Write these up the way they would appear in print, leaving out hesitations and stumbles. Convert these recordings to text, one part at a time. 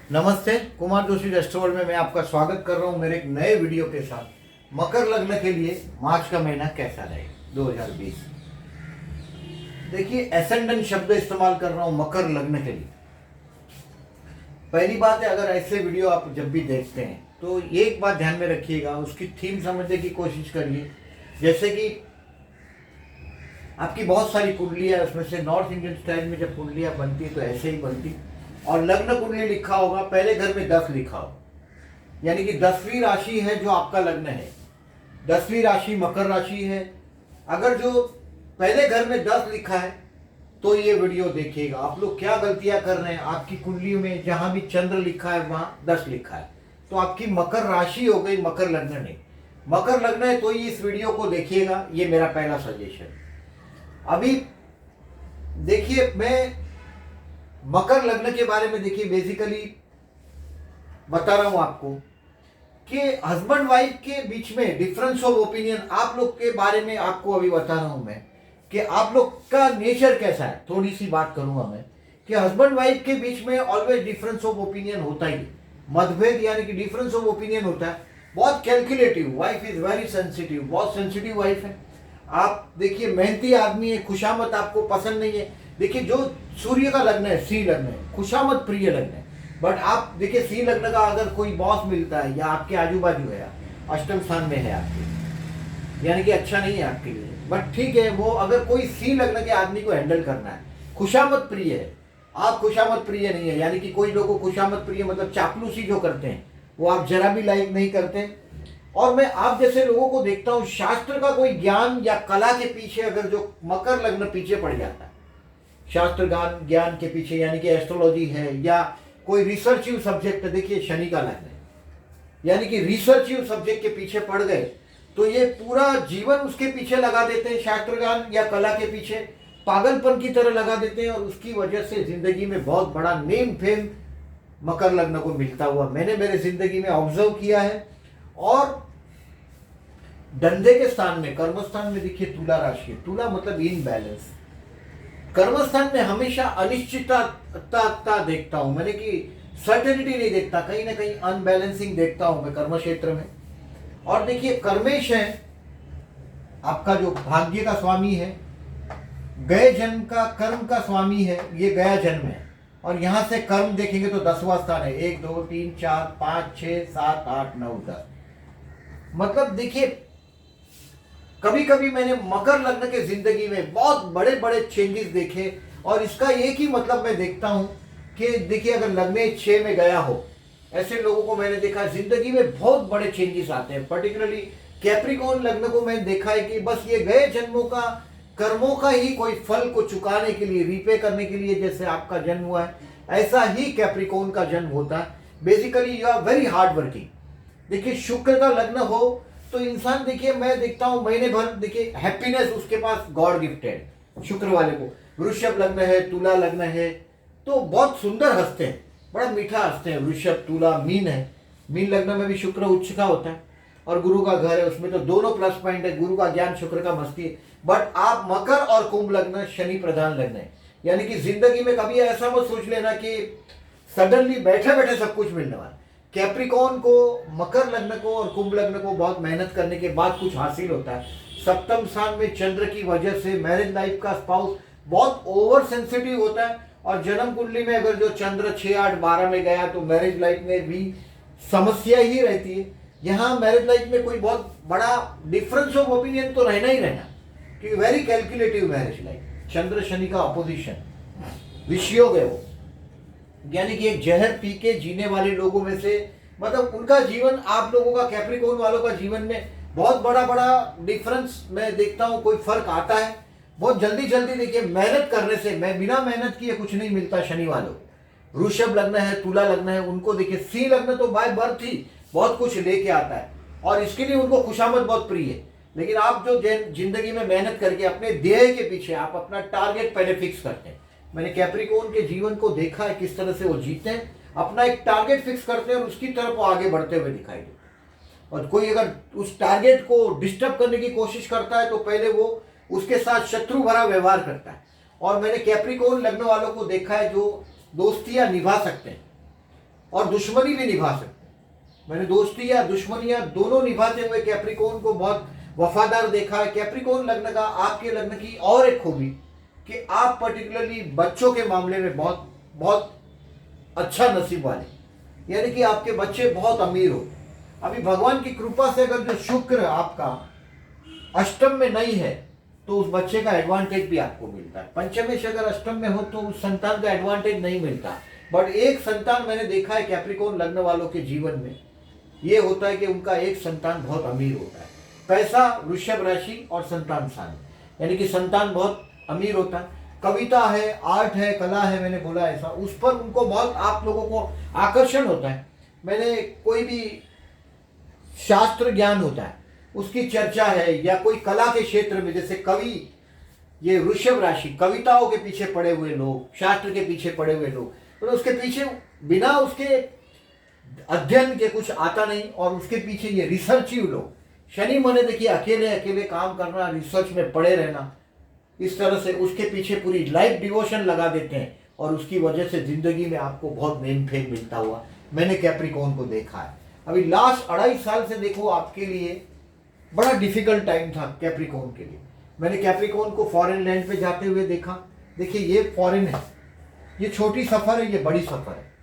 नमस्ते, कुमार जोशी रेस्टोरेंट में मैं आपका स्वागत कर रहा हूं मेरे एक नए वीडियो के साथ। मकर लग्न के लिए मार्च का महीना कैसा रहे 2020। देखिए, एसेंडेंट शब्द इस्तेमाल कर रहा हूं मकर लग्न के लिए। पहली बात है, अगर ऐसे वीडियो आप जब भी देखते हैं तो एक बात ध्यान में रखिएगा, उसकी थीम समझने की कोशिश करिए। जैसे कि आपकी बहुत सारी कुंडलियां, उसमें से नॉर्थ इंडियन स्टाइल में जब कुंडलियां बनती है तो ऐसे ही बनती, और लग्न कुंडली लिखा होगा, पहले घर में 10 लिखा हो, यानी कि 10वीं राशि है जो आपका लग्न है। 10वीं राशि मकर राशि है। अगर जो पहले घर में 10 लिखा है तो ये वीडियो देखिएगा। आप लोग क्या गलतियां कर रहे हैं, आपकी कुंडलियों में जहां भी चंद्र लिखा है वहां 10 लिखा है, तो आपकी मकर राशि हो गई, मकर लग्न नहीं। मकर लग्न है तो ये इस वीडियो को देखिएगा, ये मेरा पहला सजेशन। अभी देखिए, मैं मकर लग्न के बारे में देखिए बेसिकली बता रहा हूं आपको कि हस्बैंड वाइफ के बीच में डिफरेंस ऑफ ओपिनियन, आप लोग के बारे में आपको अभी बता रहा हूं मैं कि आप लोग का नेचर कैसा है। थोड़ी सी बात करूंगा मैं कि हस्बैंड वाइफ के बीच में ऑलवेज डिफरेंस ऑफ ओपिनियन होता ही, मतभेद यानी कि डिफरेंस ऑफ ओपिनियन होता है। बहुत calculative, wife is very sensitive, बहुत सेंसिटिव वाइफ है। आप देखिए, मेहनती आदमी है, खुशामद आपको पसंद नहीं है। देखिए, जो सूर्य का लग्न है, सी लग्न है, खुशामद प्रिय लग्न है। बट आप देखिए, सी लग्न का अगर कोई बॉस मिलता है या आपके आजू बाजू है, अष्टम स्थान में है आपके, यानी कि अच्छा नहीं है आपके लिए। बट ठीक है, वो अगर कोई सी लग्न के आदमी को हैंडल करना है, खुशामद प्रिय है, आप खुशामद प्रिय नहीं है, यानी कि कोई लोगों को खुशामद प्रिय मतलब चापलूसी जो करते हैं वो आप जरा भी लाइक नहीं करते। और मैं आप जैसे लोगों को देखता हूं, शास्त्र का कोई ज्ञान या कला के पीछे अगर जो मकर लग्न पीछे पड़ जाता है, शास्त्र ज्ञान के पीछे, यानी कि एस्ट्रोलॉजी है या कोई रिसर्चिव सब्जेक्ट है। देखिए, शनि का लग्न है, यानी कि रिसर्चिव सब्जेक्ट के पीछे पड़ गए तो ये पूरा जीवन उसके पीछे लगा देते हैं, शास्त्र ज्ञान या कला के पीछे पागलपन की तरह लगा देते हैं, और उसकी वजह से जिंदगी में बहुत बड़ा नेम फेम मकर लग्न को मिलता हुआ मैंने मेरे जिंदगी में ऑब्जर्व किया है। और धंधे के स्थान में, कर्म स्थान में देखिए तुला राशि है। तुला मतलब इनबैलेंस। कर्म स्थान में हमेशा अनिश्चितता देखता हूं मैंने, कि सर्टेनिटी नहीं देखता, कहीं ना कहीं अनबैलेंसिंग देखता हूं मैं कर्म क्षेत्र में। और देखिए, कर्मेश है आपका जो भाग्य का स्वामी है, गए जन्म का कर्म का स्वामी है, ये गया जन्म है। और यहां से कर्म देखेंगे तो 10वां स्थान है, 1 2 3 4 5 6 7 8 9 10। मतलब देखिए, कभी कभी मैंने मकर लग्न के जिंदगी में बहुत बड़े बड़े चेंजेस देखे, और इसका एक ही मतलब मैं देखता हूं कि देखिए, अगर लग्न 6 में गया हो, ऐसे लोगों को मैंने देखा जिंदगी में बहुत बड़े चेंजेस आते हैं। पर्टिकुलरली कैप्रिकॉर्न लग्न को मैंने देखा है कि बस ये गए जन्मों का कर्मों का ही कोई फल को चुकाने के लिए, रीपे करने के लिए, जैसे आपका जन्म हुआ है ऐसा ही कैप्रिकॉर्न का जन्म होता है। Basically you are very hard working. देखिए, शुक्र का लग्न हो तो इंसान, देखिए मैं देखता हूं महीने भर, देखिए हैप्पीनेस उसके पास गॉड गिफ्टेड। शुक्र वाले को वृषभ लग्न है, तुला लग्न है तो बहुत सुंदर हंसते हैं, बड़ा मीठा हंसते हैं। वृषभ, तुला, मीन है, मीन लग्न में भी शुक्र उच्च का होता है और गुरु का घर है, उसमें तो दोनों प्लस पॉइंट है, गुरु का ज्ञान, शुक्र का मस्ती है। बट आप मकर और कुंभ लग्न शनि प्रधान लग्न है, यानी कि जिंदगी में कभी ऐसा मत सोच लेना कि सडनली बैठे बैठे सब कुछ मिलने वाला। कैप्रिकॉर्न को, मकर लग्न को और कुंभ लग्न को बहुत मेहनत करने के बाद कुछ हासिल होता है। सप्तम स्थान में चंद्र की वजह से मैरिज लाइफ का स्पाउस बहुत ओवर सेंसिटिव होता है, और जन्म कुंडली में अगर जो चंद्र 6 8 12 में गया तो मैरिज लाइफ में भी समस्या ही रहती है। यहाँ मैरिज लाइफ में कोई बहुत बड़ा डिफरेंस ऑफ ओपिनियन तो रहना ही रहना, क्योंकि वेरी कैलकुलेटिव मैरिज लाइफ, चंद्र शनि का अपोजिशन, विषयोग है वो, यानी कि एक जहर पी के जीने वाले लोगों में से, मतलब उनका जीवन, आप लोगों का, कैप्रिकॉर्न वालों का जीवन में बहुत बड़ा बड़ा डिफरेंस मैं देखता हूं, कोई फर्क आता है बहुत जल्दी जल्दी। देखिए, मेहनत करने से, मैं बिना मेहनत किए कुछ नहीं मिलता शनि वालों। वृषभ लग्न है, तुला लग्न है, उनको देखिए सी लग्न तो बाय बर्थ ही बहुत कुछ लेके आता है, और इसके लिए उनको खुशामद बहुत प्रिय है। लेकिन आप जो जिंदगी में मेहनत करके अपने ध्येय के पीछे, आप अपना टारगेट पहले फिक्स करते हैं। मैंने कैप्रिकॉर्न के जीवन को देखा है, किस तरह से वो जीते हैं, अपना एक टारगेट फिक्स करते हैं और उसकी तरफ वो आगे बढ़ते हुए दिखाई देते। और कोई अगर उस टारगेट को डिस्टर्ब करने की कोशिश करता है तो पहले वो उसके साथ शत्रु भरा व्यवहार करता है। और मैंने कैप्रिकॉर्न लग्न वालों को देखा है जो दोस्तियां निभा सकते हैं, और दुश्मनी भी निभा सकते हैं। मैंने दोस्ती या दुश्मनियां दोनों निभाते हुए कैप्रिकॉर्न को बहुत वफादार देखा है। कैप्रिकॉर्न लग्न का आपके लग्न की और एक खूबी कि आप पर्टिकुलरली बच्चों के मामले में बहुत बहुत अच्छा नसीब वाले, यानी कि आपके बच्चे बहुत अमीर हो। अभी भगवान की कृपा से अगर जो शुक्र आपका अष्टम में नहीं है तो उस बच्चे का एडवांटेज भी आपको मिलता है। पंचमेश अगर अष्टम में हो तो उस संतान का एडवांटेज नहीं मिलता। बट एक संतान मैंने देखा है कैप्रिकॉर्न लग्न वालों के जीवन में ये होता है कि उनका एक संतान बहुत अमीर होता है। पैसा वृषभ राशि और संतान स्थान, यानी कि संतान बहुत अमीर होता है। कविता है, आर्ट है, कला है, मैंने बोला ऐसा, उस पर उनको बहुत आप लोगों को आकर्षण होता है। मैंने कोई भी शास्त्र ज्ञान होता है उसकी चर्चा है, या कोई कला के क्षेत्र में, जैसे कवि, ये वृषभ राशि, कविताओं के पीछे पड़े हुए लोग, शास्त्र के पीछे पड़े हुए लोग, तो उसके पीछे बिना उसके अध्ययन के कुछ आता नहीं, और उसके पीछे ये रिसर्ची लोग, शनि माने देखिए अकेले अकेले काम करना, रिसर्च में पड़े रहना, इस तरह से उसके पीछे पूरी लाइफ डिवोशन लगा देते हैं, और उसकी वजह से जिंदगी में आपको बहुत नेम फेम मिलता हुआ मैंने कैप्रिकॉर्न को देखा है। अभी लास्ट 2.5 साल से देखो आपके लिए बड़ा डिफिकल्ट टाइम था कैप्रिकॉर्न के लिए। मैंने कैप्रिकॉर्न को फॉरेन लैंड पे जाते हुए देखा। देखिए ये फॉरेन है, ये छोटी सफर है, ये बड़ी सफर है।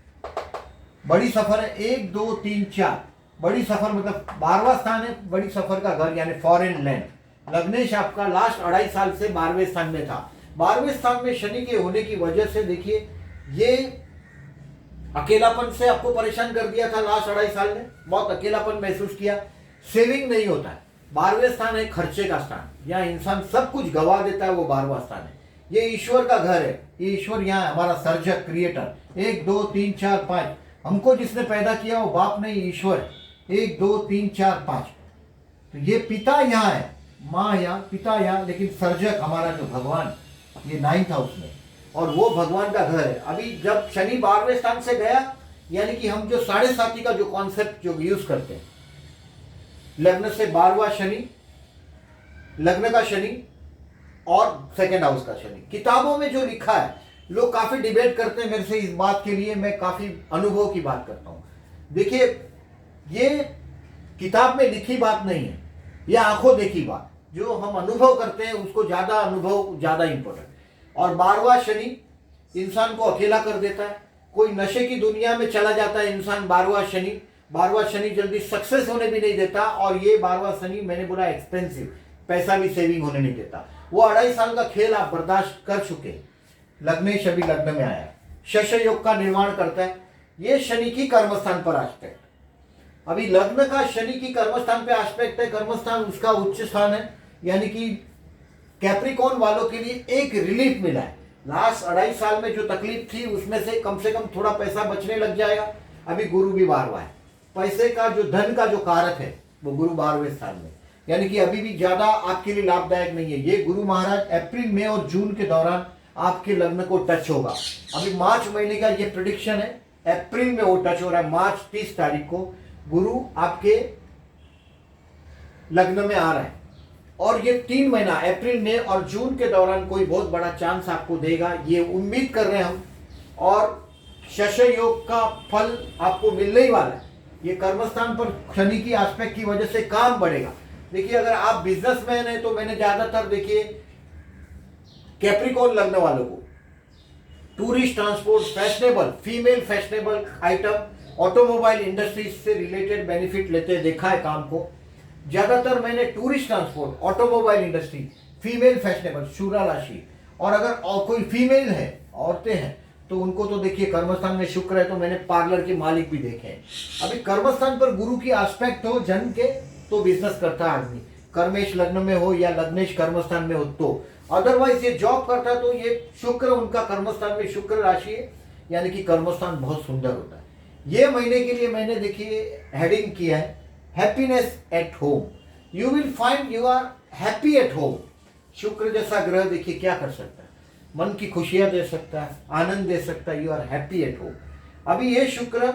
बड़ी सफर है 1 2 3 4, बड़ी सफर मतलब 12वां स्थान है बड़ी सफर का घर, यानी फॉरेन लैंड। लग्नेश आपका लास्ट 2.5 साल से 12वें स्थान में था। 12वें स्थान में शनि के होने की वजह से देखिए ये अकेलापन से आपको परेशान कर दिया था। लास्ट 2.5 साल में बहुत अकेलापन महसूस किया। सेविंग नहीं होता है। 12वें स्थान है खर्चे का स्थान, यहाँ इंसान सब कुछ गवा देता है, वो 12वां स्थान है। ये ईश्वर का घर है, ये ईश्वर यहाँ है, हमारा सर्जक, क्रिएटर। 1 2 3 4 5, हमको जिसने पैदा किया वो बाप नहीं ईश्वर है। 1 2 3 4 5, तो ये पिता यहाँ है, माँ यहाँ, पिता यहाँ, लेकिन सर्जक हमारा जो भगवान, ये 9th हाउस में, और वो भगवान का घर है। अभी जब शनि 12वें स्थान से गया, यानी कि हम जो 7.5 का जो कॉन्सेप्ट जो यूज करते हैं, लग्न से 12वां शनि, लग्न का शनि और सेकेंड हाउस का शनि, किताबों में जो लिखा है, लोग काफी डिबेट करते हैं मेरे से इस बात के लिए, मैं काफी अनुभव की बात करता हूं। देखिए ये किताब में लिखी बात नहीं है, ये आंखों देखी बात, जो हम अनुभव करते हैं उसको ज्यादा अनुभव ज्यादा इंपॉर्टेंट। और 12वां शनि इंसान को अकेला कर देता है, कोई नशे की दुनिया में चला जाता है इंसान। 12वां शनि जल्दी सक्सेस होने भी नहीं देता, और ये 12वां शनि मैंने बोला एक्सपेंसिव, पैसा भी सेविंग होने नहीं देता। वो 2.5 साल का खेल आप बर्दाश्त कर चुके। लग्नेश अभी लग्न में आया, शश योग का निर्माण करता है। ये शनि की कर्मस्थान पर एस्पेक्ट, अभी लग्न का शनि की कर्मस्थान पे एस्पेक्ट है। कर्मस्थान उसका उच्च स्थान है, यानी कि कैप्रिकॉर्न वालों के लिए एक रिलीफ मिला है। लास्ट 2.5 साल में जो तकलीफ थी उसमें से कम थोड़ा पैसा बचने लग जाएगा। अभी गुरु भी 12वां है, पैसे का जो धन का जो कारक है वो गुरु 12वें स्थान में, यानी कि अभी भी ज्यादा आपके लिए लाभदायक नहीं है। ये गुरु महाराज अप्रैल, मई और जून के दौरान आपके लग्न को टच होगा। अभी मार्च महीने का ये प्रेडिक्शन है, अप्रैल में वो टच हो रहा है। मार्च 30 तारीख को गुरु आपके लग्न में आ रहा है, और ये 3 महीना अप्रैल, मई और जून के दौरान कोई बहुत बड़ा चांस आपको देगा, ये उम्मीद कर रहे हैं हम। और शश योग का फल आपको मिलने ही वाला है। ये कर्मस्थान पर शनि की एस्पेक्ट की वजह से काम बढ़ेगा। देखिए अगर आप बिजनेसमैन हैं तो मैंने ज्यादातर देखिए कैप्रिकॉर्न लगने वालों को tourist, transport, fashionable, female fashionable item, automobile industry से रिलेटेड बेनिफिट लेते देखा है काम को। ज्यादातर मैंने tourist, transport, automobile industry, female fashionable, शूरा राशि, और अगर कोई फीमेल है, औरतें हैं, तो उनको तो देखिए कर्मस्थान में शुक्र है, तो मैंने पार्लर के मालिक भी देखे हैं। अभी कर्मस्थान पर गुरु की एस्पेक्ट हो जन्म के तो बिजनेस करता है आदमी, कर्मेश लग्न में हो या लग्नेश कर्मस्थान में हो तो। अदरवाइज ये जॉब करता है तो ये शुक्र उनका कर्मस्थान में शुक्र राशि है, यानी कि कर्मस्थान बहुत सुंदर होता है। ये महीने के लिए मैंने देखिए हेडिंग किया है happiness at home. You will find you are happy at home. Shukra जैसा ग्रह देखिए क्या कर सकता है, मन की खुशियां दे सकता है, आनंद दे सकता है, you are happy at home. अभी ये शुक्र,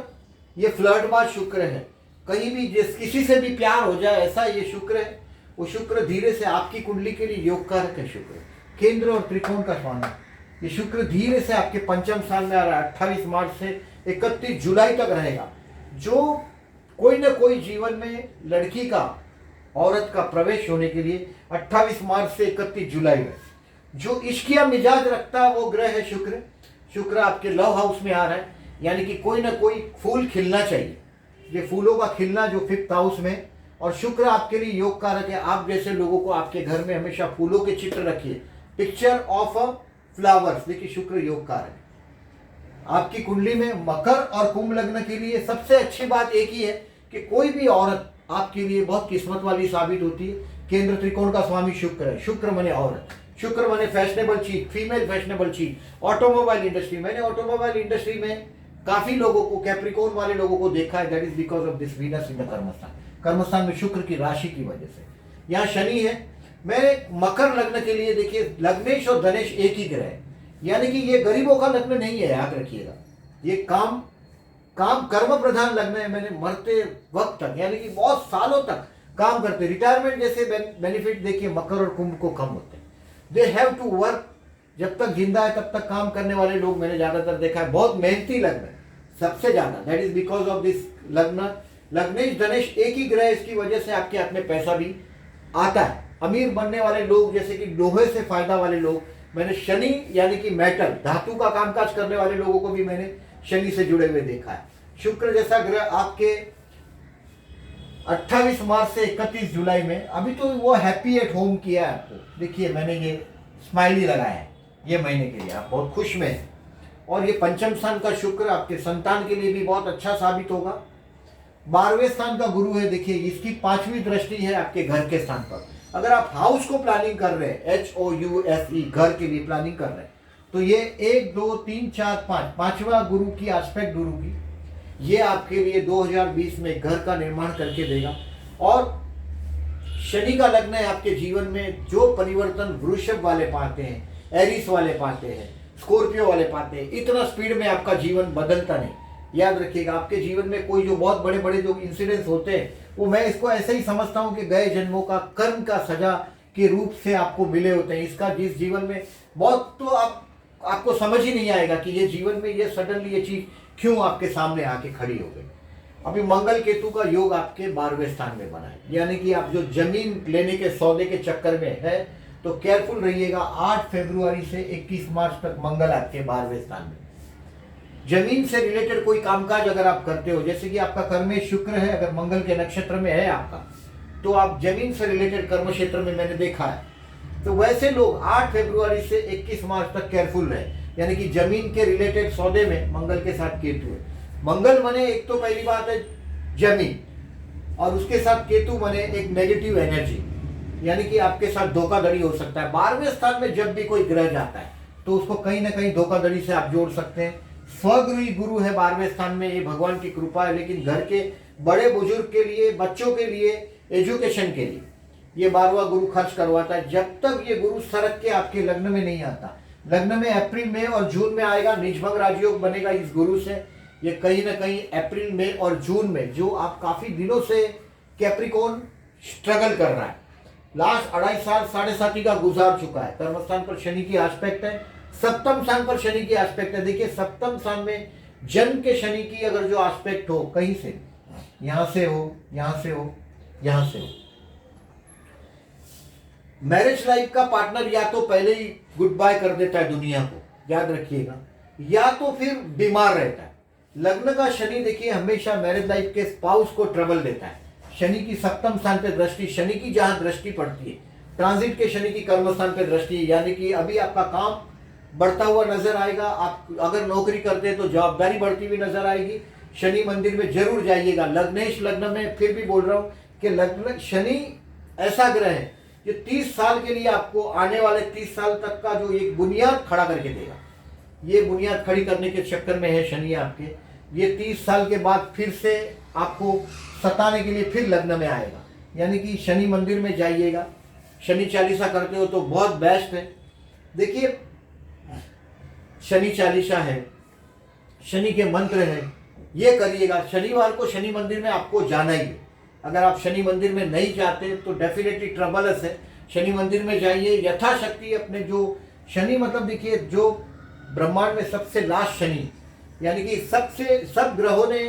ये फ्लर्टबाज शुक्र है, कहीं भी जिस किसी से भी प्यार हो जाए ऐसा ये शुक्र है। वो शुक्र धीरे से आपकी कुंडली के लिए योग कारक है। शुक्र केंद्र और त्रिकोण का स्वामी, ये शुक्र धीरे से आपके पंचम स्थान में आ रहा है। 28 मार्च से 31 जुलाई तक रहेगा। जो कोई ना कोई जीवन में लड़की का, औरत का प्रवेश होने के लिए 28 मार्च से 31 जुलाई में जो इश्किया मिजाज रखता है वो ग्रह है शुक्र। शुक्र आपके लव हाउस में आ रहा है, यानी कि कोई ना कोई फूल खिलना चाहिए। ये फूलों का खिलना जो 5th हाउस में, और शुक्र आपके लिए योग कारक है। आप जैसे लोगों को आपके घर में हमेशा फूलों के चित्र रखिए, पिक्चर ऑफ अ फ्लावर्स। देखिए शुक्र योग कारक है। आपकी कुंडली में मकर और कुंभ लग्न के लिए सबसे अच्छी बात एक ही है कि कोई भी औरत आपके लिए बहुत किस्मत वाली साबित होती है। केंद्र त्रिकोण का स्वामी शुक्र है। शुक्र माने औरत, शुक्र माने फैशनेबल चीज, फीमेल फैशनेबल चीज। ऑटोमोबाइल इंडस्ट्री, मैंने ऑटोमोबाइल इंडस्ट्री में काफी लोगों को, कैप्रिकॉर्न वाले लोगों को देखा है। That is because of this Venus in the कर्मस्थान। कर्मस्थान में शुक्र की राशि की वजह से। यहाँ शनि है। मेरे मकर लग्न के लिए देखिए लग्नेश और धनेश एक ही ग्रह है, यानी कि ये गरीबों का लग्न नहीं है, याद रखिएगा। ये काम कर्म प्रधान लग्न है। मैंने मरते वक्त तक, यानी कि बहुत सालों तक काम करते, रिटायरमेंट जैसे बेनिफिट देखिए मकर और कुंभ को कम होते हैं। They have to work. जब तक जिंदा है तब तक काम करने वाले लोग मैंने ज्यादातर देखा है, बहुत मेहनती लग्न है सबसे ज्यादा। That is because of this लग्न। लग्नेश धनेश एक ही ग्रह, इसकी वजह से आपके हाथ में पैसा भी आता है। अमीर बनने वाले लोग, जैसे कि लोहे से फायदा वाले लोग, मैंने शनि यानी कि मेटल, धातु का कामकाज करने वाले लोगों को भी मैंने शनि से जुड़े हुए देखा है। शुक्र जैसा ग्रह आपके 28 मार्च से 31 जुलाई में, अभी तो वो हैप्पी एट होम किया है आपको। देखिए मैंने ये स्माइली लगाया है ये महीने के लिए, आप बहुत खुश में हैं। और ये पंचम स्थान का शुक्र आपके संतान के लिए भी बहुत अच्छा साबित होगा। 12वें स्थान का गुरु है, देखिए इसकी 5वीं दृष्टि है आपके घर के स्थान पर। अगर आप हाउस को प्लानिंग कर रहे हैं, HOUSE, घर के लिए प्लानिंग कर रहे हैं, तो ये 1 2 3 4 5, 5वां गुरु की एस्पेक्ट गुरु की, ये आपके लिए 2020 में घर का निर्माण करके देगा। और शनि का लग्न है आपके जीवन में, जो परिवर्तन वृषभ वाले पाते हैं, एरिस वाले पाते हैं, स्कॉर्पियो वाले पाते हैं, इतना स्पीड में आपका जीवन बदलता नहीं। याद रखिएगा, आपके जीवन में कोई जो बहुत बड़े बड़े जो इंसिडेंट्स होते हैं, वो मैं इसको ऐसे ही समझता हूँ कि गए जन्मों का कर्म का सजा के रूप से आपको मिले होते हैं। इसका जिस जीवन में बहुत, तो आपको समझ ही नहीं आएगा कि ये जीवन में ये सडनली ये चीज क्यों आपके सामने आके खड़ी हो गई। अभी मंगल केतु का योग आपके 12वें स्थान में बना है, यानी कि आप जो जमीन लेने के सौदे के चक्कर में है तो केयरफुल रहिएगा। 8 फरवरी से 21 मार्च तक मंगल आपके 12वें स्थान में। जमीन से रिलेटेड कोई कामकाज अगर आप करते हो, जैसे कि आपका कर्म में शुक्र है, अगर मंगल के नक्षत्र में है आपका, तो आप जमीन से रिलेटेड कर्म क्षेत्र में मैंने देखा है, तो वैसे लोग 8 फरवरी से 21 मार्च तक केयरफुल रहे। यानी कि जमीन के रिलेटेड सौदे में मंगल के साथ केतु है। मंगल माने एक तो पहली बात है जमीन, और उसके साथ केतु माने एक नेगेटिव एनर्जी, यानी कि आपके साथ धोखाधड़ी हो सकता है। 12वें स्थान में जब भी कोई ग्रह जाता है तो उसको कहीं ना कहीं धोखाधड़ी से आप जोड़ सकते हैं। स्वगृही गुरु है 12वें स्थान में, ये भगवान की कृपा है। लेकिन घर के बड़े बुजुर्ग के लिए, बच्चों के लिए, एजुकेशन के लिए ये 12वां गुरु खर्च करवाता है। जब तक ये गुरु सरक के आपके लग्न में नहीं आता, लग्न में अप्रैल में और जून में आएगा, निजभंग राजयोग बनेगा इस गुरु से। ये कहीं ना कहीं अप्रैल में और जून में, जो आप काफी दिनों से कैप्रिकॉर्न स्ट्रगल कर रहा है, लास्ट 2.5 साल 7.5 का गुजार चुका है। कर्मस्थान पर शनि की एस्पेक्ट है, सप्तम स्थान पर शनि की एस्पेक्ट है। देखिए सप्तम स्थान में जन्म के शनि की अगर जो एस्पेक्ट हो, कहीं से, यहां से हो, यहां से हो, यहां से हो, मैरिज लाइफ का पार्टनर या तो पहले ही गुड बाय कर देता है दुनिया को, याद रखिएगा, या तो फिर बीमार रहता है। लग्न का शनि देखिए हमेशा मैरिज लाइफ के स्पाउस को ट्रबल देता है। शनि की सप्तम स्थान पे दृष्टि, शनि की जहां दृष्टि पड़ती है, ट्रांजिट के शनि की कर्म स्थान पे दृष्टि, यानी कि अभी आपका काम बढ़ता हुआ नजर आएगा। आप अगर नौकरी करते हैं तो जवाबदारी बढ़ती हुई नजर आएगी। शनि मंदिर में जरूर जाइएगा। लग्नेश लग्न में फिर भी बोल रहा हूं कि लग्न शनि ऐसा ग्रह है जो 30 साल के लिए आपको, आने वाले 30 साल तक का जो एक बुनियाद खड़ा करके देगा। ये बुनियाद खड़ी करने के चक्कर में है शनि आपके। ये 30 साल के बाद फिर से आपको सताने के लिए फिर लग्न में आएगा, यानी कि शनि मंदिर में जाइएगा। शनि चालीसा करते हो तो बहुत बेस्ट है। देखिए शनि चालीसा है, शनि के मंत्र है, ये करिएगा। शनिवार को शनि मंदिर में आपको जाना ही है। अगर आप शनि मंदिर में नहीं जाते तो डेफिनेटली ट्रबलस है। शनि मंदिर में जाइए, यथाशक्ति अपने जो शनि, मतलब देखिए जो ब्रह्मांड में सबसे लास्ट शनि यानी कि सब ग्रहों ने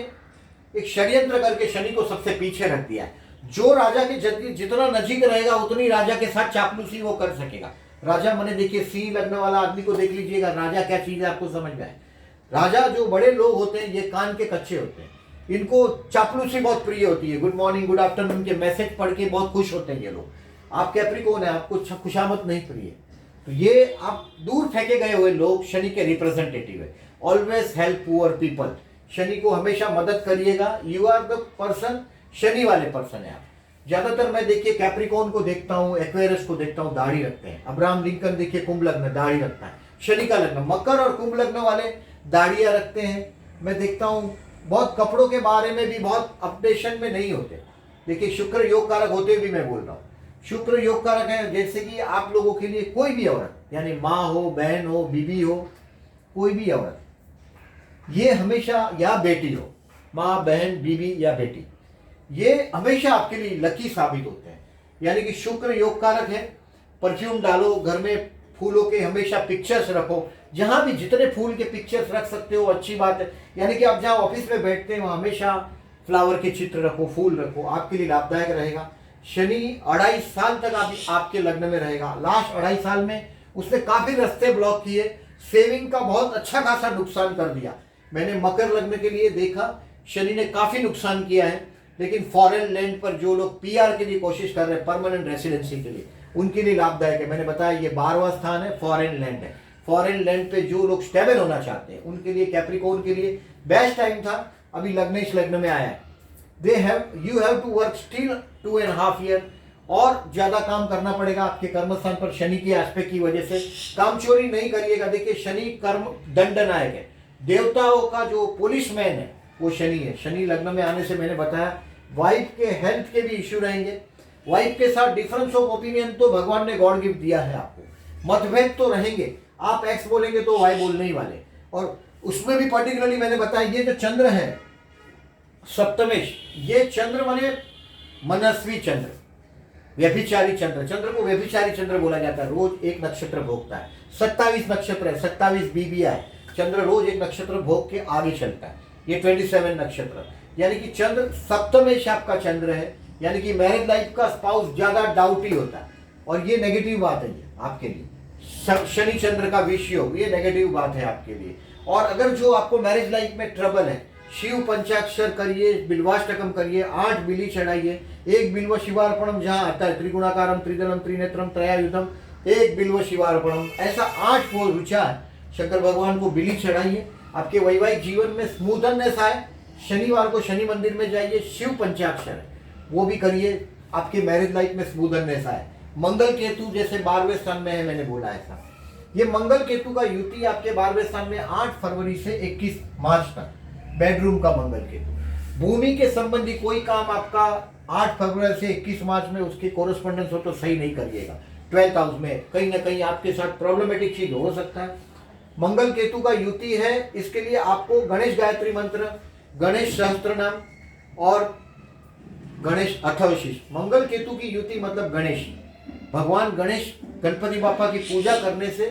एक षड्यंत्र करके शनि को सबसे पीछे रख दिया है। जो राजा के जितना नजीक रहेगा उतनी राजा के साथ चापलूसी वो कर सकेगा। राजा माने देखिए सिंह लग्न वाला आदमी को देख लीजिएगा, राजा क्या चीज है आपको समझ में आए। राजा जो बड़े लोग होते हैं ये कान के कच्चे होते हैं, इनको चापलूसी बहुत प्रिय होती है। गुड मॉर्निंग गुड आफ्टरनून के मैसेज पढ़ के बहुत खुश होते हैं ये लोग। आप कैप्रिकॉर्न है, आपको खुशामद नहीं प्रिय, तो ये आप दूर फेंके गए हुए लोग शनि के रिप्रेजेंटेटिव है। Always help poor people, Shani को हमेशा मदद करिएगा। You are the person, Shani वाले पर्सन है आप। ज्यादातर मैं देखिए कैप्रिकॉर्न को देखता हूँ, एक्वेरियस को देखता हूँ, दाढ़ी रखते हैं। अब्राहम लिंकन देखिए कुंभ लग्न, दाढ़ी रखता है, शनि का लग्न। मकर और कुंभ लग्न वाले दाढ़ियां रखते हैं। मैं देखता हूँ बहुत कपड़ों के बारे में भी बहुत अपडेशन में नहीं होते। देखिए शुक्र योग कारक होते भी मैं बोल रहा हूँ, शुक्र योग कारक है। जैसे कि आप लोगों के लिए कोई भी औरत, यानी माँ हो, बहन हो, बीबी हो, कोई भी औरत, ये हमेशा, या बेटी हो, माँ बहन बीबी या बेटी, ये हमेशा आपके लिए लकी साबित होते हैं। यानी कि शुक्र योग कारक है। परफ्यूम डालो, घर में फूलों के हमेशा पिक्चर्स रखो, जहां भी जितने फूल के पिक्चर्स रख सकते हो अच्छी बात है। यानी कि आप जहां ऑफिस में बैठते हैं वहां हमेशा फ्लावर के चित्र रखो, फूल रखो, आपके लिए लाभदायक रहेगा। शनि 2.5 साल तक आपके लग्न में रहेगा। लास्ट 2.5 साल में उसने काफी रास्ते ब्लॉक किए, सेविंग का बहुत अच्छा खासा नुकसान कर दिया। मैंने मकर लग्न के लिए देखा, शनि ने काफी नुकसान किया है। लेकिन फॉरेन लैंड पर जो लोग पीआर के लिए कोशिश कर रहे हैं, परमानेंट रेसिडेंसी के लिए, उनके लिए लाभदायक है। मैंने बताया ये 12वां स्थान है, फॉरेन लैंड है। फॉरेन लैंड पे जो लोग स्टेबल होना चाहते हैं उनके लिए, कैप्रिकॉर्न के लिए बेस्ट टाइम था। अभी लग्नेश लग्न में आया है। You have to work still 2.5 year, और ज्यादा काम करना पड़ेगा आपके कर्म स्थान पर शनि के एस्पेक्ट की वजह से। काम चोरी नहीं करिएगा। देखिए शनि कर्म दंडनायक है, देवताओं का जो पुलिसमैन है वो शनि है। शनि लग्न में आने से मैंने बताया वाइफ के हेल्थ के भी इश्यू रहेंगे। वाइफ के साथ डिफरेंस ऑफ ओपिनियन तो भगवान ने गॉड गिफ्ट दिया है आपको, मतभेद तो रहेंगे। आप एक्स बोलेंगे तो वाई बोलने ही वाले। और उसमें भी पर्टिकुलरली मैंने बताया ये जो चंद्र है सप्तमेश, ये चंद्र माने मनस्वी चंद्र, व्यभिचारी चंद्र। चंद्र को व्यभिचारी चंद्र बोला जाता है। रोज एक नक्षत्र भोगता है, 27 नक्षत्र है, 27 बीबिया है। चंद्र रोज एक नक्षत्र भोग के आगे चलता है। ये 27 नक्षत्र, यानी कि चंद्र सप्तमेश आपका चंद्र है। यानी कि मैरिज लाइफ का स्पाउस ज्यादा डाउटी होता है, और ये नेगेटिव बात है ये आपके लिए। शनि चंद्र का विषयोग, ये नेगेटिव बात है आपके लिए। और अगर जो आपको मैरिज लाइफ में ट्रबल है, शिव पंचाक्षर करिए, बिल्वाष्टकम करिए, 8 बिली चढ़ाइए। 1 बिल्व शिवार्पणम जहां आता है त्रिगुणाकारम त्रिदलम त्रिनेत्रम त्रयायुधम, 1 बिल्व शिवार्पणम, ऐसा 8 को विचार शंकर भगवान को बिली चढ़ाइए। आपके वैवाहिक जीवन में स्मूथनेस आए। शनिवार को शनि मंदिर में जाइए, शिव पंचाक्षर है वो भी करिए, आपके मैरिज लाइफ में स्मूथनेस आए। मंगल केतु जैसे 12वें स्थान में है, मैंने बोला ऐसा। ये मंगल केतु का युति आपके 12वें स्थान में 8 फरवरी से 21 मार्च तक, बेडरूम का मंगल केतु। भूमि के संबंधी कोई काम आपका 8 फरवरी से 21 मार्च में उसके कोरेस्पोंडेंस हो तो सही नहीं करिएगा। 12th हाउस में कहीं ना कहीं आपके साथ प्रॉब्लमेटिक चीज हो सकता है। मंगल केतु का युति है, इसके लिए आपको गणेश गायत्री मंत्र, गणेश सहस्त्र नाम और गणेश अथर्वशीष। मंगल केतु की युति मतलब गणेश, भगवान गणेश गणपति बापा की पूजा करने से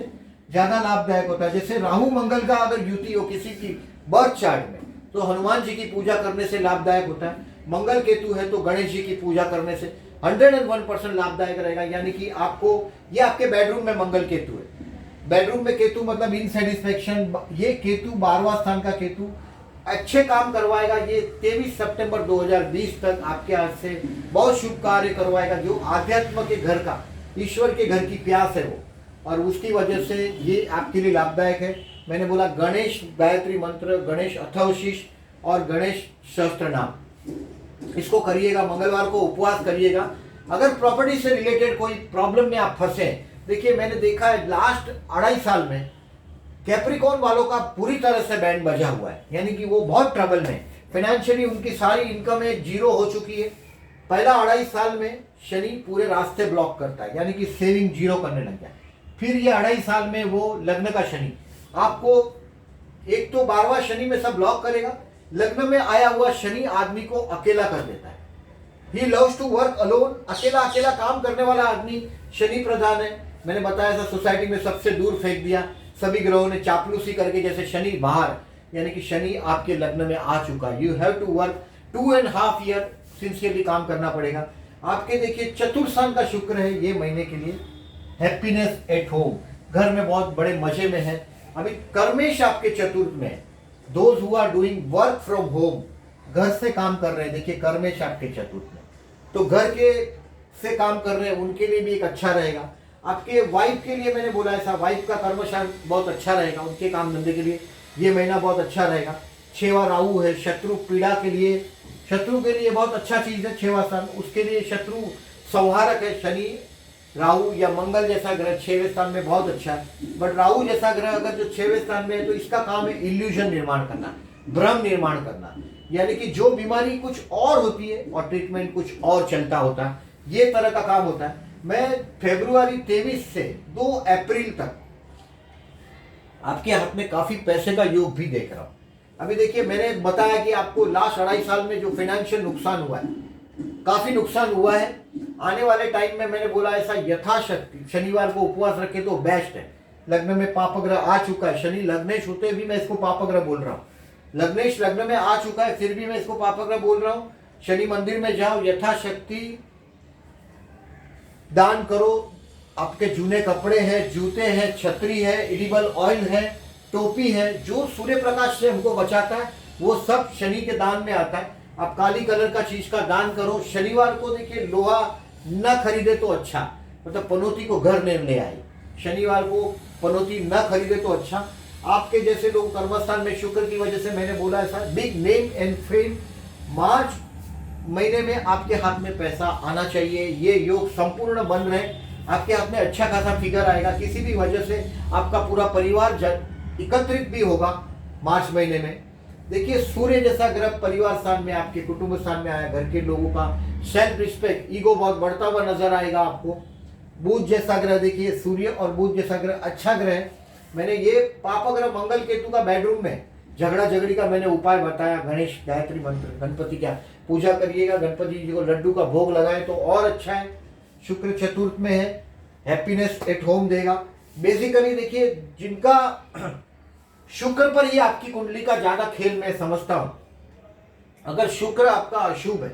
ज्यादा लाभदायक होता है। जैसे राहु मंगल का अगर युति हो किसी की बर्थ चार्ट में तो हनुमान जी की पूजा करने से लाभदायक होता है। मंगल केतु है तो गणेश जी की पूजा करने से 101% लाभदायक रहेगा। यानी कि आपको, ये आपके बेडरूम में मंगल केतु है। बेडरूम में केतु मतलब इनसेटिस्फेक्शन। ये केतु 12वां स्थान का केतु अच्छे काम करवाएगा। ये 23 सितंबर 2020 तक आपके हाथ से बहुत शुभ कार्य करवाएगा। जो आध्यात्म के घर का, ईश्वर के घर की प्यास है वो, और उसकी वजह से ये आपके लिए लाभदायक है। मैंने बोला गणेश गायत्री मंत्र, गणेश अथर्वशीष और गणेश सहस्त्र नाम, इसको करिएगा। मंगलवार को उपवास करिएगा। अगर प्रॉपर्टी से रिलेटेड कोई प्रॉब्लम में आप फंसे, देखिए मैंने देखा है लास्ट 2.5 साल में कैप्रिकॉर्न वालों का पूरी तरह से बैंड बजा हुआ है। यानी कि वो बहुत ट्रबल में, फाइनेंशियली उनकी सारी इनकम है जीरो हो चुकी है। पहला 2.5 साल में शनि पूरे रास्ते ब्लॉक करता है, यानी कि सेविंग जीरो करने लग जाए। फिर ये 2.5 साल में वो लग्न का शनि आपको, एक तो 12वां शनि में सब ब्लॉक करेगा, लग्न में आया हुआ शनि आदमी को अकेला कर देता है। He loves to work alone, अकेला अकेला काम करने वाला आदमी शनि प्रधान है। मैंने बताया था सोसाइटी में सबसे दूर फेंक दिया। सभी ग्रहों ने चापलूसी करके, जैसे शनि बाहर, यानी कि शनि आपके लग्न में आ चुका है। You have to work 2.5 year sincerely काम करना पड़ेगा। आपके देखिए चतुर्थ स्थान का शुक्र है ये महीने के लिए, हैप्पीनेस एट होम, घर में बहुत बड़े मजे में है। अभी कर्मेश आपके चतुर्थ में है, those who are doing work from home, घर से काम कर रहे हैं, देखिए कर्मेश आपके चतुर्थ में, तो घर के से काम कर रहे हैं उनके लिए भी एक अच्छा रहेगा। आपके वाइफ के लिए मैंने बोला ऐसा, वाइफ का कर्मशान बहुत अच्छा रहेगा, उनके काम धंधे के लिए ये महीना बहुत अच्छा रहेगा। 6वां राहु है, शत्रु पीड़ा के लिए, शत्रु के लिए बहुत अच्छा चीज है 6वां स्थान, उसके लिए शत्रु संहारक है। शनि राहु या मंगल जैसा ग्रह 6वें स्थान में बहुत अच्छा है, बट राहु जैसा ग्रह अगर जो 6वें स्थान में है तो इसका काम है इल्यूजन निर्माण करना, भ्रम निर्माण करना, यानी कि जो बीमारी कुछ और होती है और ट्रीटमेंट कुछ और चलता होता है, ये तरह का काम होता है। मैं फरवरी 23 से 2 अप्रैल तक आपके हाथ में काफी पैसे का योग भी देख रहा हूं। अभी देखिए मैंने बताया कि आपको लास्ट 2.5 साल में जो फाइनेंशियल नुकसान हुआ है, काफी नुकसान हुआ है। आने वाले टाइम में मैंने बोला ऐसा यथाशक्ति शनिवार को उपवास रखे तो बेस्ट है। लग्न में पापग्रह आ चुका है, शनि लग्नेश होते भी मैं इसको पापग्रह बोल रहा हूँ, लग्नेश लग्न में आ चुका है फिर भी मैं इसको पापग्रह बोल रहा हूँ। शनि मंदिर में जाओ, यथाशक्ति दान करो। आपके जूने कपड़े हैं, जूते हैं, छतरी है, एडिबल ऑयल है, टोपी है, जो सूर्य प्रकाश से हमको बचाता है वो सब शनि के दान में आता है। आप काली कलर का चीज का दान करो। शनिवार को देखिए लोहा न खरीदे तो अच्छा, मतलब पनौती को घर नहीं ले आए, शनिवार को पनौती न खरीदे तो अच्छा। आपके जैसे लोग कर्मस्थान में शुक्र की वजह से मैंने बोला ऐसा बिग नेम एंड फेम, मार्च महीने में आपके हाथ में पैसा आना चाहिए, ये योग संपूर्ण बन रहे, आपके हाथ में अच्छा खासा फिगर आएगा। किसी भी वजह से आपका पूरा परिवार एकत्रित भी होगा मार्च महीने में। देखिए सूर्य जैसा ग्रह परिवार स्थान में, आपके कुटुंब स्थान में आया, घर के लोगों का सेल्फ रिस्पेक्ट, ईगो बहुत बढ़ता हुआ नजर आएगा आपको। बुध जैसा ग्रह, देखिए सूर्य और बुध जैसा ग्रह अच्छा ग्रह है। मैंने ये पापग्रह मंगल केतु का बेडरूम में झगड़ा झगड़ी का मैंने उपाय बताया, गणेश गायत्री मंत्र, गणपति क्या पूजा करिएगा, गणपति जी को लड्डू का भोग लगाए तो और अच्छा है। शुक्र चतुर्थ में है, हैप्पीनेस एट होम देगा। बेसिकली देखिए जिनका शुक्र पर ही आपकी कुंडली का ज्यादा खेल मैं समझता हूं। अगर शुक्र आपका अशुभ है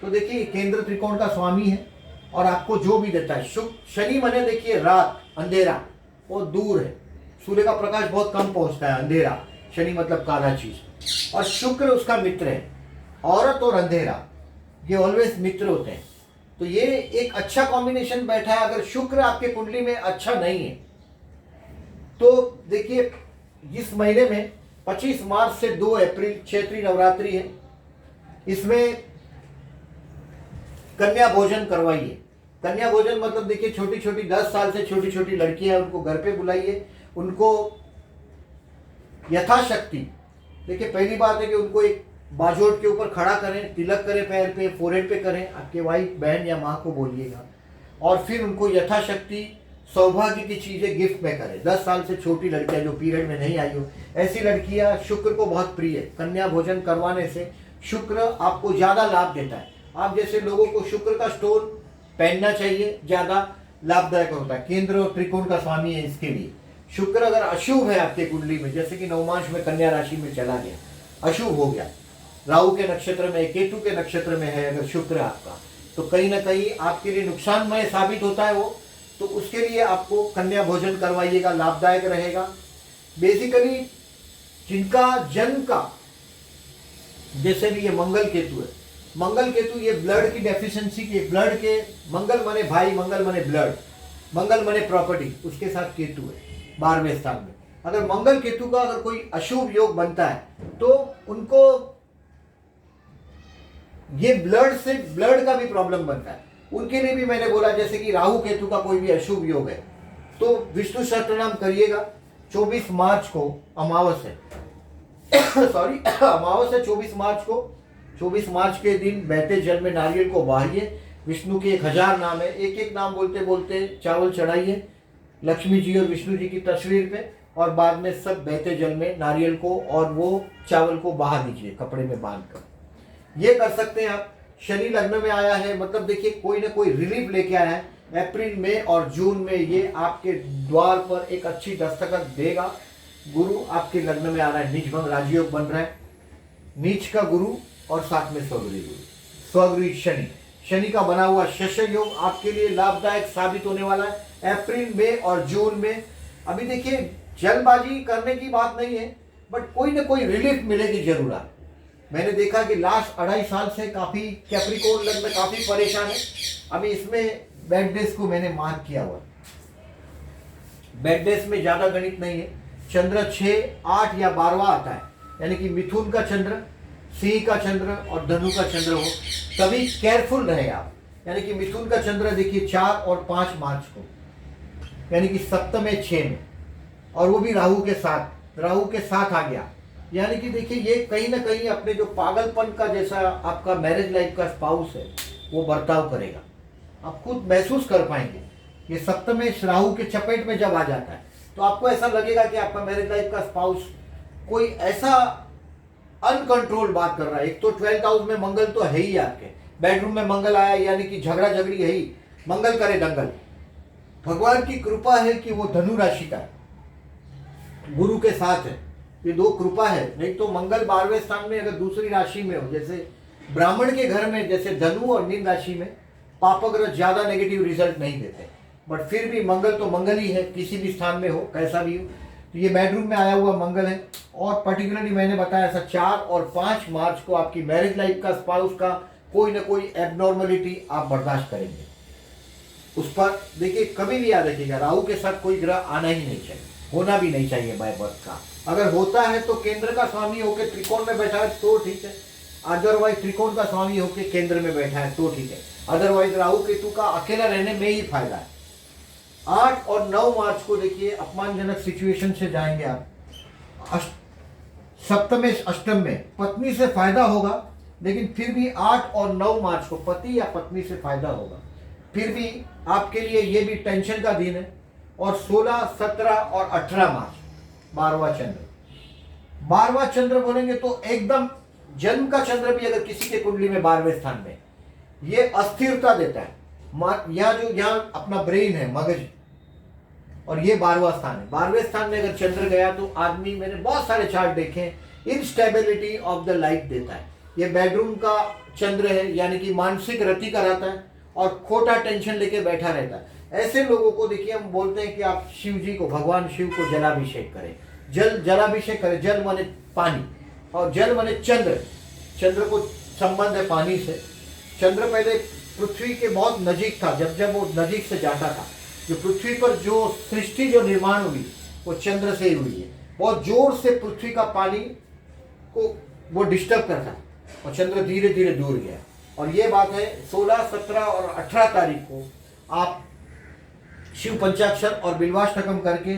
तो देखिए केंद्र त्रिकोण का स्वामी है और आपको जो भी देता है, शनि माने देखिए रात, अंधेरा, वो दूर है, सूर्य का प्रकाश बहुत कम पहुंचता है, अंधेरा, शनि मतलब काला चीज, और शुक्र उसका मित्र है। औरत और अंधेरा ये ऑलवेज मित्र होते हैं, तो ये एक अच्छा कॉम्बिनेशन बैठा है। अगर शुक्र आपके कुंडली में अच्छा नहीं है तो देखिए इस महीने में 25 मार्च से 2 अप्रैल चैत्री नवरात्रि है, इसमें कन्या भोजन करवाइए। कन्या भोजन मतलब देखिए छोटी छोटी 10 साल से छोटी छोटी लड़कियां, उनको घर पे बुलाइए, उनको यथाशक्ति, देखिए पहली बात है कि उनको एक बाजोट के ऊपर खड़ा करें, तिलक करें पैर पे, फोरहेड पे करें, आपके वाइफ बहन या माँ को बोलिएगा, और फिर उनको यथाशक्ति सौभाग्य की चीजें गिफ्ट में करें। 10 साल से छोटी लड़कियां जो पीरियड में नहीं आई हो, ऐसी लड़कियां शुक्र को बहुत प्रिय है। कन्या भोजन करवाने से शुक्र आपको ज्यादा लाभ देता है। आप जैसे लोगों को शुक्र का स्टोन पहनना चाहिए, ज्यादा लाभदायक होता है, केंद्र और त्रिकोण का स्वामी है इसके लिए। शुक्र अगर अशुभ है आपके कुंडली में, जैसे कि नवमांश में कन्या राशि में चला गया, अशुभ हो गया, राहु के नक्षत्र में, केतु के नक्षत्र में है अगर शुक्र आपका, तो कहीं ना कहीं आपके लिए नुकसानमय साबित होता है वो, तो उसके लिए आपको कन्या भोजन करवाइएगा, लाभदायक रहेगा। बेसिकली जिनका जन्म का जैसे भी ये मंगल केतु है, मंगल केतु ये ब्लड की डेफिशिएंसी के, ब्लड के, मंगल माने भाई, मंगल माने ब्लड, मंगल माने प्रॉपर्टी, उसके साथ केतु है 12वें स्थान में। अगर मंगल केतु का अगर कोई अशुभ योग बनता है तो उनको ये ब्लड से, ब्लड का भी प्रॉब्लम बनता है, उनके लिए भी मैंने बोला जैसे कि राहु केतु का कोई भी अशुभ योग है तो विष्णु सहस्त्रनाम करिएगा। 24 मार्च को अमावस है सॉरी अमावस है 24 मार्च को। 24 मार्च के दिन बहते जल में नारियल को बहाइए, विष्णु के 1000 नाम है, एक एक नाम बोलते बोलते चावल चढ़ाइए लक्ष्मी जी और विष्णु जी की तस्वीर पे, और बाद में सब बहते जल में नारियल को और वो चावल को बहा दीजिए कपड़े में बांधकर, ये कर सकते हैं आप। शनि लग्न में आया है, मतलब देखिए कोई ना कोई रिलीफ लेके आया है। अप्रैल में और जून में ये आपके द्वार पर एक अच्छी दस्तखत देगा। गुरु आपके लग्न में आ रहा है, नीच भंग राजयोग बन रहा है, नीच का गुरु और साथ में स्वगृही गुरु, स्वगृही शनि, शनि का बना हुआ शश योग आपके लिए लाभदायक साबित होने वाला है अप्रैल में और जून में। अभी देखिए जल्दबाजी करने की बात नहीं है, बट कोई ना कोई रिलीफ मिलेगी जरूर। आप मैंने देखा कि लास्ट 2.5 साल से काफी कैप्रिकॉर्न लग्न काफी परेशान है। अभी इसमें बैड डेज को मैंने मार्क किया हुआ, बैड डेज में ज्यादा गणित नहीं है। चंद्र 6, 8 या 12वां आता है, यानी कि मिथुन का चंद्र, सिंह का चंद्र और धनु का चंद्र हो तभी केयरफुल रहे आप। यानी कि मिथुन का चंद्र देखिए 4 और 5 मार्च को, यानी कि सप्तम 6 में, और वो भी राहु के साथ आ गया। यानी कि देखिए ये कहीं ना कहीं अपने जो पागलपन का जैसा आपका मैरिज लाइफ का स्पाउस है वो बर्ताव करेगा, आप खुद महसूस कर पाएंगे। ये सप्तम राहु के चपेट में जब आ जाता है तो आपको ऐसा लगेगा कि आपका मैरिज लाइफ का स्पाउस कोई ऐसा अनकंट्रोल बात कर रहा है। एक तो 12th हाउस में मंगल तो है ही, आपके बेडरूम में मंगल आया यानी कि झगड़ा झगड़ी है ही, मंगल करे दंगल। भगवान की कृपा है कि वो धनु राशि का है, गुरु के साथ है, ये 2 कृपा है। नहीं तो मंगल 12वें स्थान में अगर दूसरी राशि में हो, जैसे ब्राह्मण के घर में जैसे धनु और मीन राशि में पापग्रह ज्यादा नेगेटिव रिजल्ट नहीं देते, बट फिर भी मंगल तो मंगल ही है, किसी भी स्थान में हो कैसा भी हो। तो ये बेडरूम में आया हुआ मंगल है, और पर्टिकुलरली मैंने बताया ऐसा 4 और 5 मार्च को आपकी मैरिज लाइफ का स्पाउस का कोई ना कोई एबनॉर्मलिटी आप बर्दाश्त करेंगे। उस पर देखिए कभी भी याद रखिएगा, राहु के साथ कोई ग्रह आना ही नहीं चाहिए, होना भी नहीं चाहिए बाय बर्थ का। अगर होता है तो केंद्र का स्वामी होकर त्रिकोण में बैठा है तो ठीक है, अदरवाइज त्रिकोण का स्वामी होकर केंद्र में बैठा है तो ठीक है, अदरवाइज राहु केतु का अकेला रहने में ही फायदा है। 8 और 9 मार्च को देखिए अपमानजनक सिचुएशन से जाएंगे आप। सप्तम अष्टम में पत्नी से फायदा होगा, लेकिन फिर भी 8 और 9 मार्च को पति या पत्नी से फायदा होगा, फिर भी आपके लिए ये भी टेंशन का दिन है। और 16, 17 और 18 मार्च 12वां चंद्र, 12वां चंद्र बोलेंगे तो एकदम जन्म का चंद्र भी अगर किसी के कुंडली में 12वें स्थान में, ये अस्थिरता देता है। यहाँ अपना ब्रेन है, मगज, और ये 12वां स्थान है। 12वें स्थान में अगर चंद्र गया तो आदमी, मैंने बहुत सारे चार्ट देखे, इनस्टेबिलिटी ऑफ द लाइफ देता है। ये बेडरूम का चंद्र है, यानी कि मानसिक रति का रहता है और खोटा टेंशन लेके बैठा रहता है। ऐसे लोगों को देखिए हम बोलते हैं कि आप शिव जी को, भगवान शिव को जलाभिषेक करें। जलाभिषेक करें, जल माने पानी और जल माने चंद्र, चंद्र को संबंध है पानी से। चंद्र पहले पृथ्वी के बहुत नजीक था, जब वो नजीक से जाता था, जो पृथ्वी पर जो सृष्टि जो निर्माण हुई वो चंद्र से ही हुई है। बहुत जोर से पृथ्वी का पानी को वो डिस्टर्ब करता और चंद्र धीरे धीरे दूर गया। और ये बात है 16, 17 और 18 तारीख को आप शिव पंचाक्षर और बिल्वाष्टकम करके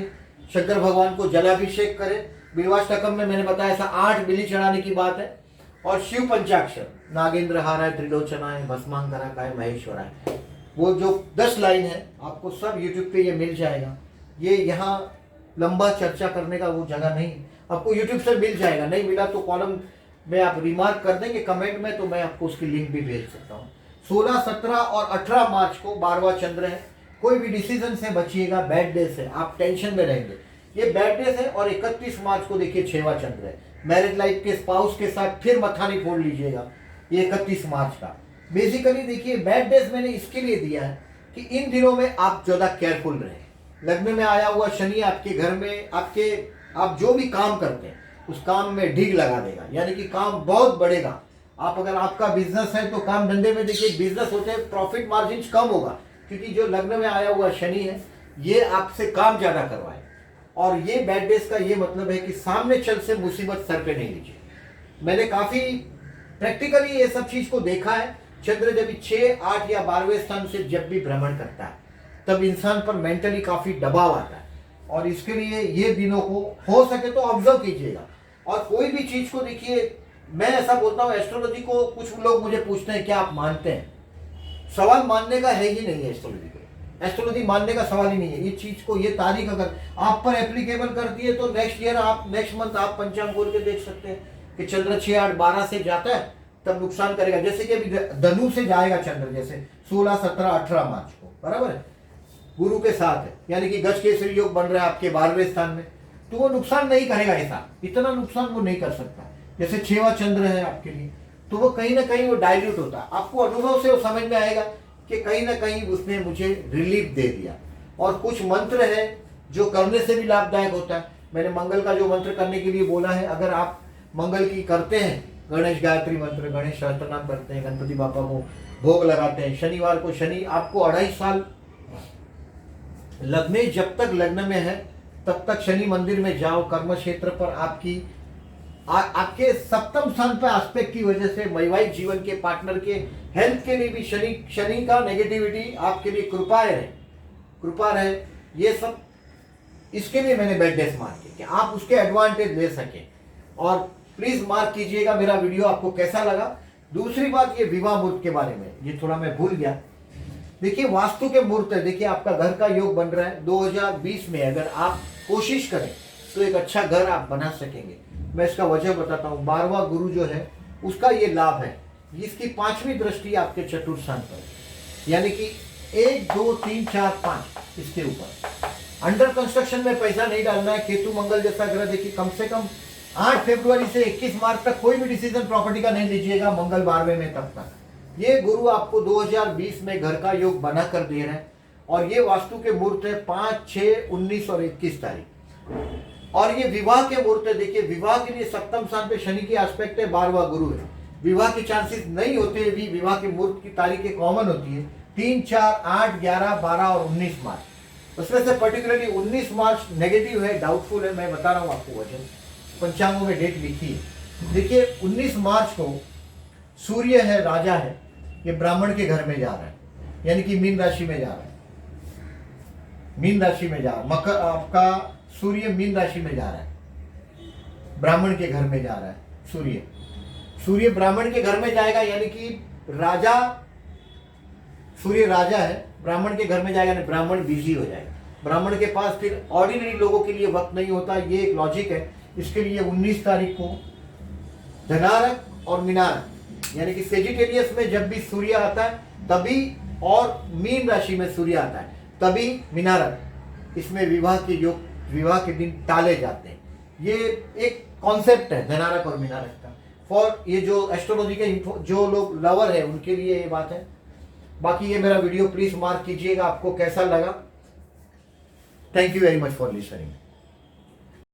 शंकर भगवान को जलाभिषेक करें। बिल्वाष्टकम में मैंने बताया था 8 बिली चढ़ाने की बात है, और शिव पंचाक्षर नागेंद्र हाराय त्रिलोचनाय भस्मांगराय महेश्वराय, वो जो 10 लाइन है आपको सब यूट्यूब पे ये मिल जाएगा। ये यहाँ लंबा चर्चा करने का वो जगह नहीं, आपको यूट्यूब से मिल जाएगा। नहीं मिला तो कॉलम में आप रिमार्क कर देंगे कमेंट में, तो मैं आपको उसकी लिंक भी भेज सकता हूँ। 16, 17 और 18 मार्च को 12वां चंद्र है। कोई भी डिसीजन से बचिएगा, बैड डे से आप टेंशन में रहेंगे, ये बैड डे है। और 31 मार्च को देखिए 6वां चंद्र है। मैरिज लाइफ के स्पाउस के साथ फिर मत्था नहीं फोड़ लीजिएगा, ये 31 मार्च का। बेसिकली देखिए बैड डेज मैंने इसके लिए दिया है कि इन दिनों में आप ज़्यादा केयरफुल रहें। लग्न में आया हुआ शनि आपके घर में आप जो भी काम करते हैं उस काम में ढीग लगा देगा, यानी कि काम बहुत बढ़ेगा। आप अगर आपका बिजनेस है तो काम धंधे में देखिए बिजनेस होते हैं, प्रॉफिट मार्जिन कम होगा, क्योंकि जो लग्न में आया हुआ शनि है ये आपसे काम ज़्यादा करवाए। और ये बैड डेज का ये मतलब है कि सामने चल से मुसीबत सर पे नहीं लीजिए। मैंने काफ़ी प्रैक्टिकली ये सब चीज़ को देखा है। चंद्र जब 6, 8 या 12वें स्थान से जब भी भ्रमण करता है तब इंसान पर मेंटली काफ़ी दबाव आता है, और इसके लिए ये दिनों को हो सके तो ऑब्जर्व कीजिएगा। और कोई भी चीज़ को देखिए, मैं ऐसा बोलता हूँ एस्ट्रोलॉजी को, कुछ लोग मुझे पूछते हैं क्या आप मानते हैं, सवाल मानने का है ही नहीं है। एस्ट्रोलॉजी मानने का सवाल ही नहीं है। ये चीज़ को, ये तारीख अगर आप पर एप्लीकेबल करती है तो नेक्स्ट ईयर नेक्स्ट मंथ आप पंचांग खोल के देख सकते हैं कि चंद्र 6, 8, 12 से जाता है तब नुकसान करेगा। जैसे कि अभी धनु से जाएगा चंद्र, जैसे 16, 17, 18 मार्च को, बराबर है, गुरु के साथ है, यानी कि गज केसरी योग बन रहा है आपके 12वें स्थान में। तो वो नुकसान नहीं करेगा, ऐसा इतना नुकसान वो नहीं कर सकता। जैसे 6वां चंद्र है आपके लिए, तो वो कहीं ना कहीं वो डाइल्यूट होता है, आपको अनुभव से वो समझ में आएगा कि कहीं ना कहीं उसने मुझे रिलीफ दे दिया। और कुछ मंत्र है जो करने से भी लाभदायक होता है। मैंने मंगल का जो मंत्र करने के लिए बोला है, अगर आप मंगल की करते हैं, गणेश गायत्री मंत्र, गणेश सहस्त्रनाम करते हैं, गणपति बापा को भोग लगाते हैं, शनिवार को शनि आपको 2.5 साल लगने, जब तक लग्न में है तब तक शनि मंदिर में जाओ। कर्म क्षेत्र पर आपकी आपके सप्तम स्थान पर एस्पेक्ट की वजह से वैवाहिक जीवन के पार्टनर के हेल्थ के लिए भी शनि का नेगेटिविटी आपके लिए कृपा रहे। ये सब इसके लिए मैंने बेड डेस मार्क किया कि आप उसके एडवांटेज ले सकें। और प्लीज मार्क कीजिएगा मेरा वीडियो आपको कैसा लगा। दूसरी बात, ये विवाह मुहूर्त के बारे में, ये थोड़ा मैं भूल गया। देखिए वास्तु के मुहूर्त है, देखिए आपका घर का योग बन रहा है 2020 में, अगर आप कोशिश करें तो एक अच्छा घर आप बना सकेंगे। मैं इसका वजह बताता हूँ। 12वां गुरु जो है उसका ये लाभ है, इसकी 5वीं दृष्टि आपके चतुर्थ स्थान पर, यानी कि 1 2 3 4 5 इसके ऊपर। अंडर कंस्ट्रक्शन में पैसा नहीं डालना है। केतु मंगल जैसा ग्रह, देखिए कम से कम 8 फरवरी से 21 मार्च तक कोई भी डिसीजन प्रॉपर्टी का नहीं लीजिएगा, मंगल 12वें में तब तक। ये गुरु आपको 2020 में घर का योग बना कर दे रहे हैं। और ये वास्तु के मुहूर्त है 5 6 19 और 21 तारीख। और ये विवाह के मुहूर्त है। देखिए विवाह के लिए सप्तम स्थान पे शनि की एस्पेक्ट है, 12वां गुरु है। विवाह के चांसेस नहीं होते भी, विवाह के मुहूर्त की तारीखें कॉमन होती है 3 4 8 11 12 और 19 मार्च। उसमें से पर्टिकुलरली 19 मार्च नेगेटिव है, डाउटफुल है। मैं बता रहा हूँ आपको वजह, पंचांगों में डेट लिखी है। देखिए 19 मार्च को सूर्य है, राजा है, ये ब्राह्मण के घर में जा रहा है, यानी कि मीन राशि में जा रहा है। मीन राशि में जा रहा है, मकर आपका सूर्य मीन राशि में जा रहा है, ब्राह्मण के घर में जा रहा है। सूर्य ब्राह्मण के घर में जाएगा, यानी कि राजा, सूर्य राजा है, ब्राह्मण के घर में जाएगा, यानी ब्राह्मण बिजी हो जाएगा। ब्राह्मण के पास फिर ऑर्डिनरी लोगों के लिए वक्त नहीं होता। ये एक लॉजिक है। इसके लिए 19 तारीख को धनारक और मीनारक, यानी कि सेजिटेरियस में जब भी सूर्य आता है तभी, और मीन राशि में सूर्य आता है तभी मीनारक, इसमें विवाह के योग, विवाह के दिन टाले जाते हैं। ये एक कॉन्सेप्ट है धनारक और मीनारक का। फॉर ये जो एस्ट्रोलॉजी के जो लोग लवर है उनके लिए ये बात है। बाकी ये मेरा वीडियो प्लीज मार्क कीजिएगा आपको कैसा लगा। Thank you very much for listening.